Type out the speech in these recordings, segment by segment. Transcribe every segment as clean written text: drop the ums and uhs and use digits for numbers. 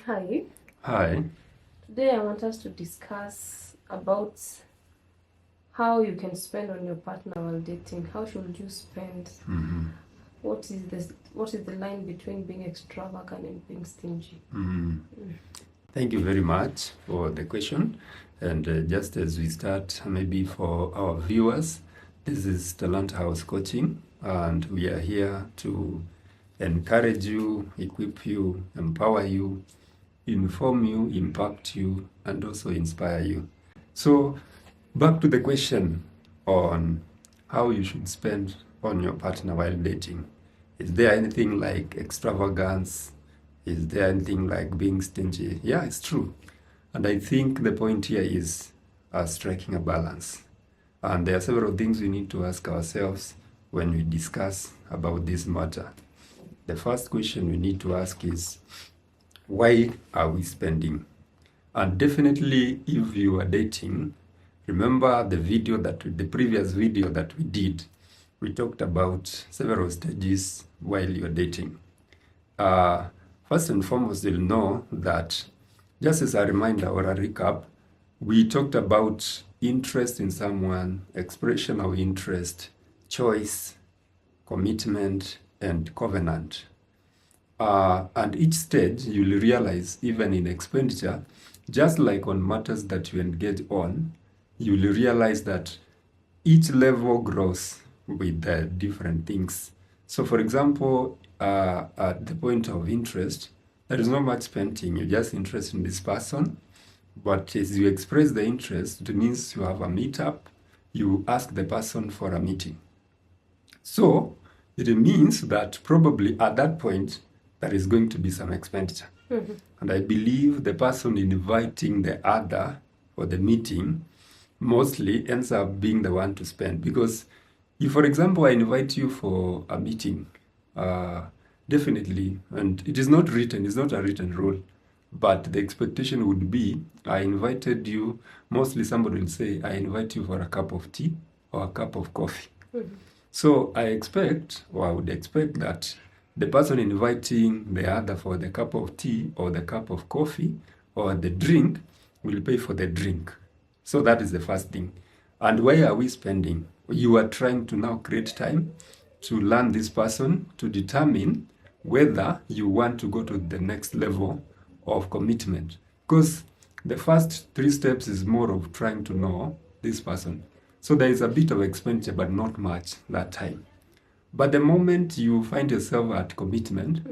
Hi. Hi. Today I want us to discuss about how you can spend on your partner while dating. How should you spend? Mm-hmm. What is the line between being extravagant and being stingy? Mm-hmm. Thank you very much for the question. And just as we start, maybe for our viewers, this is Talent House Coaching, and we are here to encourage you, equip you, empower you, inform you, impact you, and also inspire you. So, back to the question on how you should spend on your partner while dating. Is there anything like extravagance? Is there anything like being stingy? Yeah, it's true. And I think the point here is striking a balance. And there are several things we need to ask ourselves when we discuss about this matter. The first question we need to ask is, why are we spending? And definitely, if you are dating, remember the previous video that we did. We talked about several stages while you're dating. First and foremost, you'll know that, just as a reminder or a recap, we talked about interest in someone, expression of interest, choice, commitment, and covenant. And each stage, you'll realize, even in expenditure, just like on matters that you engage on, you'll realize that each level grows with the different things. So, for example, at the point of interest, there is not much spending. You're just interested in this person. But as you express the interest, it means you have a meetup, you ask the person for a meeting. So, it means that probably at that point, there is going to be some expenditure. Mm-hmm. And I believe the person inviting the other for the meeting mostly ends up being the one to spend. Because if, for example, I invite you for a meeting, definitely, and it is not written, it's not a written rule, but the expectation would be, I invited you, mostly somebody will say, I invite you for a cup of tea or a cup of coffee. Mm-hmm. So I would expect that the person inviting the other for the cup of tea or the cup of coffee or the drink will pay for the drink. So that is the first thing. And why are we spending? You are trying to now create time to learn this person, to determine whether you want to go to the next level of commitment. Because the first 3 steps is more of trying to know this person. So there is a bit of expenditure, but not much that time. But the moment you find yourself at commitment,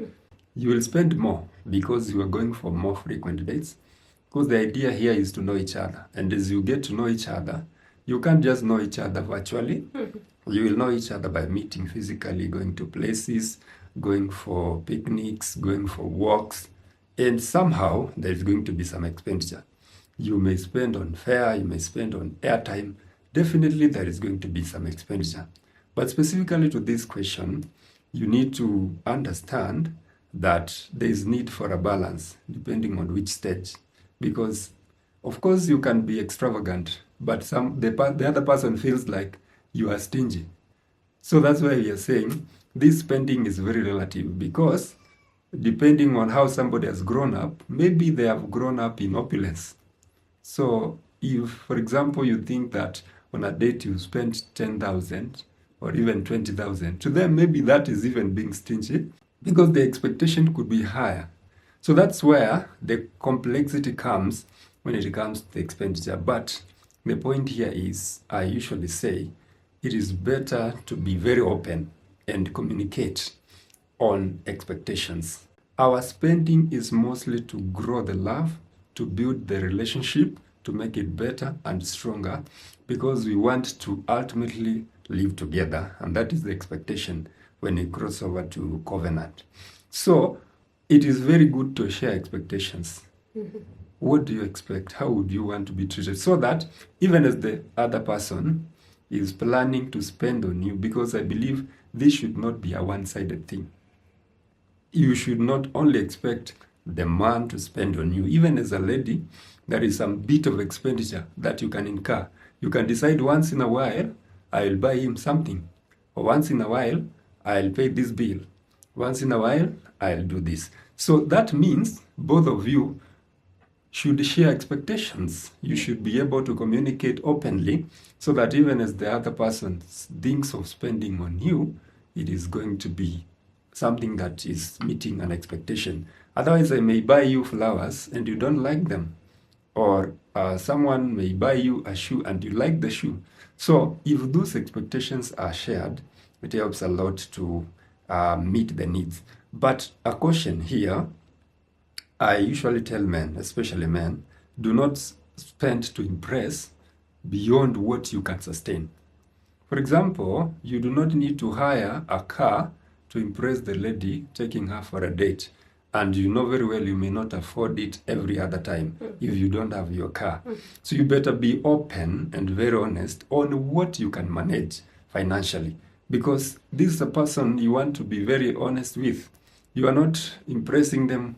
you will spend more because you are going for more frequent dates. Because the idea here is to know each other. And as you get to know each other, you can't just know each other virtually. You will know each other by meeting physically, going to places, going for picnics, going for walks. And somehow there is going to be some expenditure. You may spend on fare, you may spend on airtime. Definitely there is going to be some expenditure. But specifically to this question, you need to understand that there is need for a balance depending on which stage. Because, of course, you can be extravagant, but the other person feels like you are stingy. So that's why we are saying this spending is very relative, because depending on how somebody has grown up, maybe they have grown up in opulence. So if, for example, you think that on a date you spend 10,000 or even 20,000, to them maybe that is even being stingy, because the expectation could be higher. So that's where the complexity comes when it comes to the expenditure. But the point here is, I usually say, it is better to be very open and communicate on expectations. Our spending is mostly to grow the love, to build the relationship, to make it better and stronger, because we want to ultimately live together. And that is the expectation when we cross over to covenant. So it is very good to share expectations. What do you expect? How would you want to be treated? So that even as the other person is planning to spend on you, because I believe this should not be a one-sided thing. You should not only expect the man to spend on you. Even as a lady, there is some bit of expenditure that you can incur. You can decide once in a while, I'll buy him something. Or once in a while, I'll pay this bill. Once in a while, I'll do this. So that means both of you should share expectations. You should be able to communicate openly so that even as the other person thinks of spending on you, it is going to be something that is meeting an expectation. Otherwise, I may buy you flowers and you don't like them. Or someone may buy you a shoe and you like the shoe. So if those expectations are shared, it helps a lot to meet the needs. But a caution here, I usually tell men, especially men, do not spend to impress beyond what you can sustain. For example, you do not need to hire a car to impress the lady taking her for a date. And you know very well you may not afford it every other time if you don't have your car. So you better be open and very honest on what you can manage financially. Because this is a person you want to be very honest with. You are not impressing them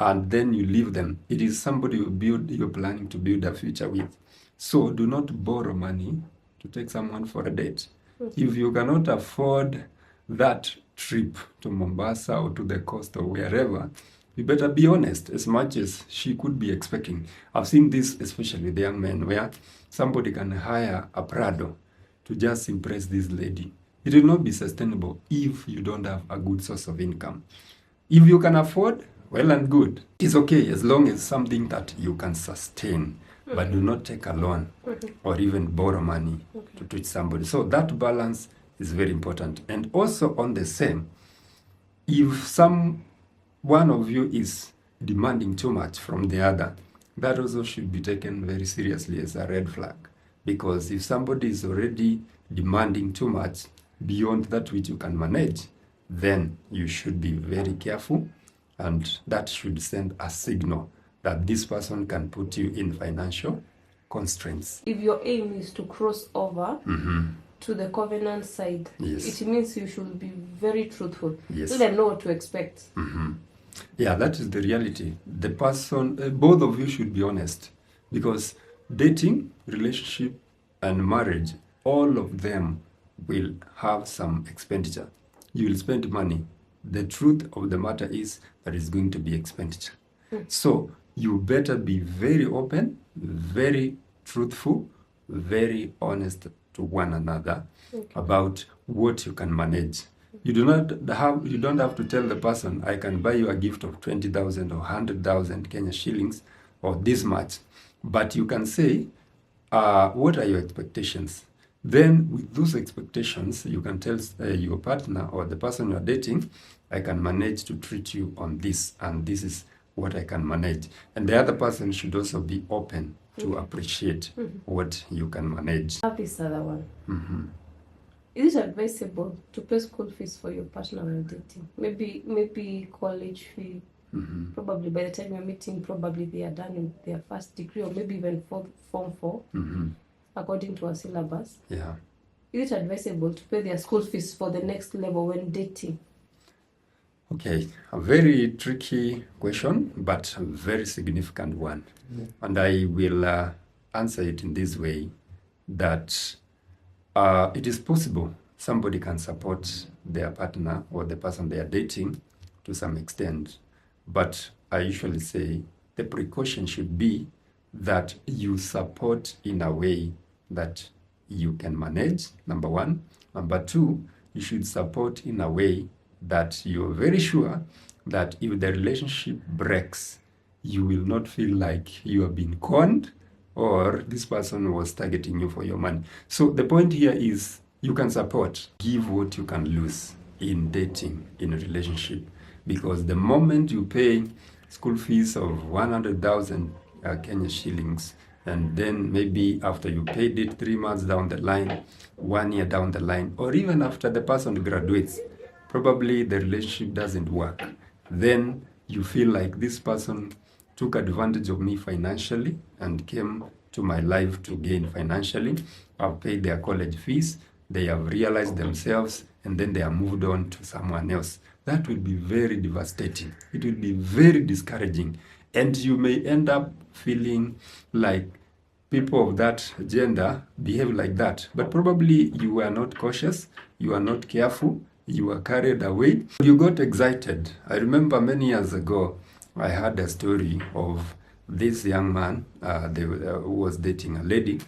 and then you leave them. It is somebody you're planning to build a future with. So do not borrow money to take someone for a date. If you cannot afford that trip to Mombasa or to the coast or wherever, you better be honest as much as she could be expecting. I've seen this especially with young men where somebody can hire a Prado to just impress this lady. It will not be sustainable if you don't have a good source of income. If you can afford, well and good. It's okay as long as something that you can sustain. But do not take a loan or even borrow money to teach somebody. So that balance is very important. And also on the same, if one of you is demanding too much from the other, that also should be taken very seriously as a red flag. Because if somebody is already demanding too much beyond that which you can manage, then you should be very careful, and that should send a signal that this person can put you in financial constraints. If your aim is to cross over to the covenant side, Yes. it means you should be very truthful. Yes. Let them know what to expect. Yeah, that is the reality. The person, both of you should be honest, because dating, relationship, and marriage, all of them will have some expenditure. You will spend money. The truth of the matter is that it's going to be expenditure. So you better be very open, very truthful, very honest to one another about what you can manage. You don't have to tell the person, I can buy you a gift of 20,000 or 100,000 Kenya shillings or this much. But you can say, what are your expectations? Then with those expectations, you can tell your partner or the person you are dating, I can manage to treat you on this, and this is what I can manage. And the other person should also be open to appreciate what you can manage. I have this other one. Is it advisable to pay school fees for your partner while dating? Maybe college fee. Probably by the time you're meeting, probably they are done in their first degree, or maybe even form 4, according to our syllabus. Yeah. Is it advisable to pay their school fees for the next level when dating? Okay, a very tricky question, but a very significant one. And I will answer it in this way, that it is possible somebody can support their partner or the person they are dating to some extent. But I usually say the precaution should be that you support in a way that you can manage, number one. Number two, you should support in a way that you're very sure that if the relationship breaks, you will not feel like you have been conned or this person was targeting you for your money. So the point here is you can support, give what you can lose in dating, in a relationship. Because the moment you pay school fees of 100,000 Kenya shillings, and then maybe after you paid it 3 months down the line, 1 year down the line, or even after the person graduates, probably the relationship doesn't work. Then you feel like this person took advantage of me financially and came to my life to gain financially. I've paid their college fees, they have realized themselves, and then they are moved on to someone else. That will be very devastating. It will be very discouraging. And you may end up feeling like people of that gender behave like that. But probably you were not cautious, you are not careful, you were carried away, you got excited. I remember many years ago, I heard a story of this young man who was dating a lady,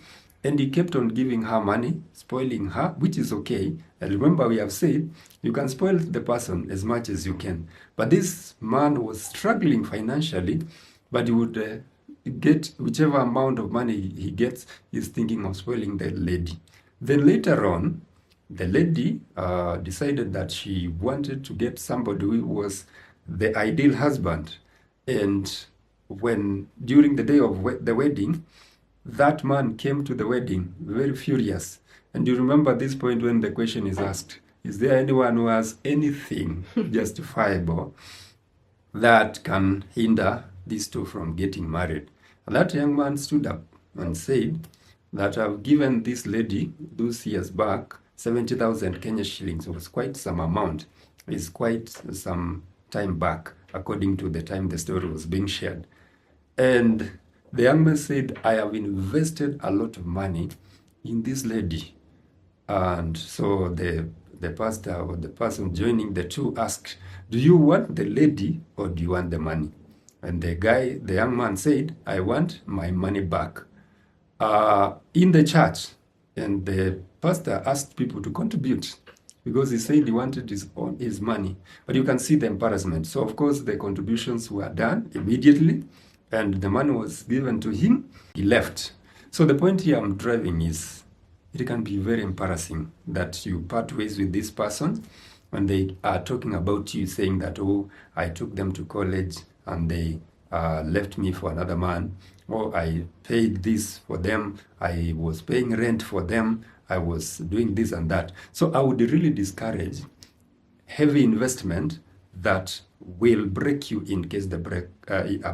and he kept on giving her money, spoiling her, which is okay. And remember, we have said you can spoil the person as much as you can. But this man was struggling financially, but he would get whichever amount of money he gets, he's thinking of spoiling the lady. Then later on, the lady decided that she wanted to get somebody who was the ideal husband. And when during the day of the wedding, that man came to the wedding very furious. And you remember this point when the question is asked, is there anyone who has anything justifiable that can hinder these two from getting married? And that young man stood up and said that I've given this lady those years back 70,000 Kenya shillings. It was quite some amount. It's quite some time back, according to the time the story was being shared. And the young man said, I have invested a lot of money in this lady. And so the pastor or the person joining the two asked, do you want the lady or do you want the money? And the young man said, I want my money back. In the church, and the pastor asked people to contribute because he said he wanted his money. But you can see the embarrassment. So, of course, the contributions were done immediately, and the money was given to him. He left. So the point here I'm driving is it can be very embarrassing that you part ways with this person when they are talking about you, saying that, oh, I took them to college and they left me for another man, or I paid this for them, I was paying rent for them, I was doing this and that. So I would really discourage heavy investment that will break you in case a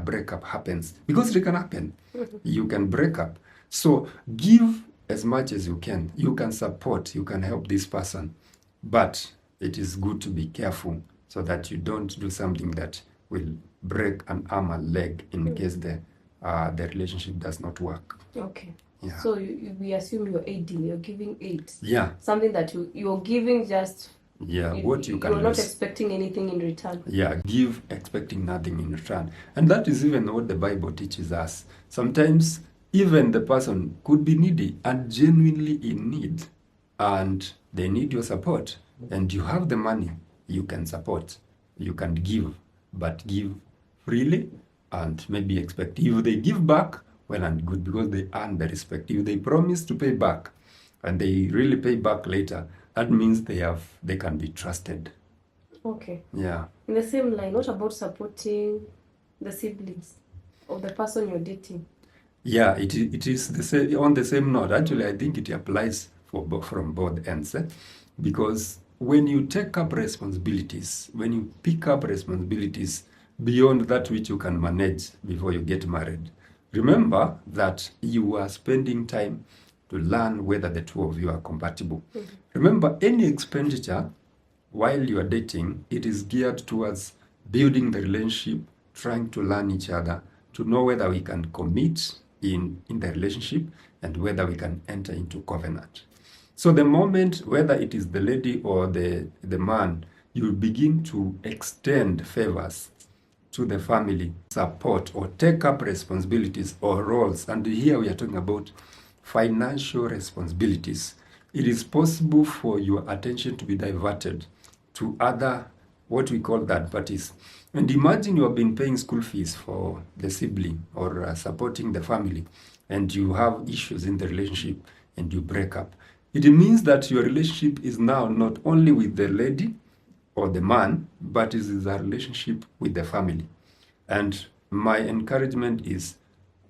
breakup happens, because it can happen. You can break up. So give as much as you can. You can support, you can help this person, but it is good to be careful so that you don't do something that will break an arm or leg in case the relationship does not work. Okay. Yeah. So we assume you're aiding, you're giving aid. Yeah. Something that you're giving just... Yeah, what you can You're not expecting anything in return. Yeah, give expecting nothing in return. And that is even what the Bible teaches us. Sometimes even the person could be needy and genuinely in need, and they need your support, and you have the money, you can support, you can give, but give freely and maybe expect. If they give back, well and good, because they earn the respect. If they promise to pay back and they really pay back later, that means they can be trusted. Okay. Yeah. In the same line, what about supporting the siblings of the person you're dating? Yeah, it is the same, on the same note. Actually, I think it applies from both ends, because when you take up responsibilities, when you pick up responsibilities beyond that which you can manage before you get married, remember that you are spending time to learn whether the two of you are compatible. Mm-hmm. Remember, any expenditure while you are dating, it is geared towards building the relationship, trying to learn each other, to know whether we can commit in the relationship and whether we can enter into covenant. So the moment, whether it is the lady or the man, you begin to extend favors to the family, support or take up responsibilities or roles. And here we are talking about financial responsibilities. It is possible for your attention to be diverted to other, what we call third parties. And imagine you have been paying school fees for the sibling or supporting the family, and you have issues in the relationship and you break up. It means that your relationship is now not only with the lady or the man, but it is a relationship with the family. And my encouragement is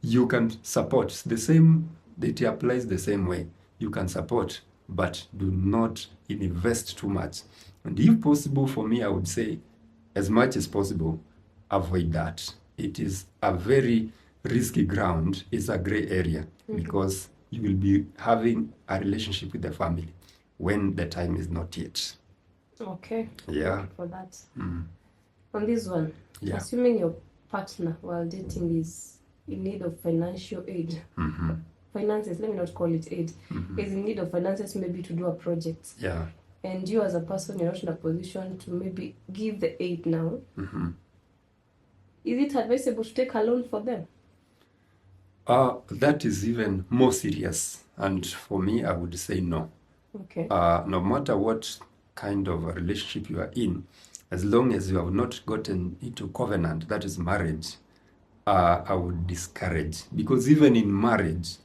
you can support. The same, it applies the same way. You can support, but do not invest too much. And if possible, for me, I would say, as much as possible, avoid that. It is a very risky ground. It's a gray area, because you will be having a relationship with the family when the time is not yet. Okay. Yeah. Thank you for that. On this one, yeah. Assuming your partner while dating is in need of financial aid, finances, let me not call it aid, is in need of finances maybe to do a project. Yeah. And you as a person, you're not in a position to maybe give the aid now. is it advisable to take a loan for them? That is even more serious. And for me, I would say no. Okay. No matter what kind of a relationship you are in, as long as you have not gotten into covenant, that is marriage, I would discourage. Because even in marriage,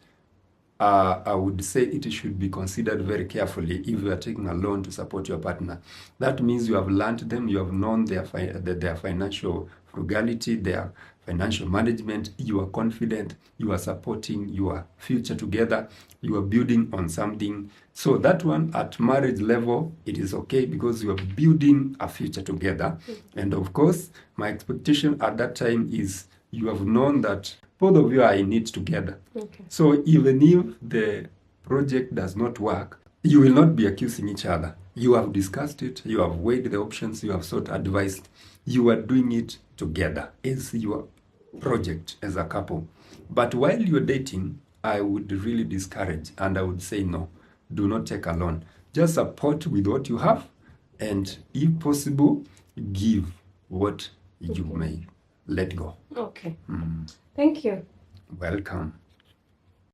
I would say it should be considered very carefully if you are taking a loan to support your partner. That means you have learned them, you have known their financial frugality, their financial management, you are confident, you are supporting your future together, you are building on something. So that one at marriage level, it is okay because you are building a future together. And of course, my expectation at that time is you have known that both of you are in it together. Okay. So even if the project does not work, you will not be accusing each other. You have discussed it, you have weighed the options, you have sought advice. You are doing it together as your project as a couple. But while you're dating, I would really discourage and I would say no, do not take a loan. Just support with what you have and if possible, give what you may let go. Okay. Thank you. Welcome.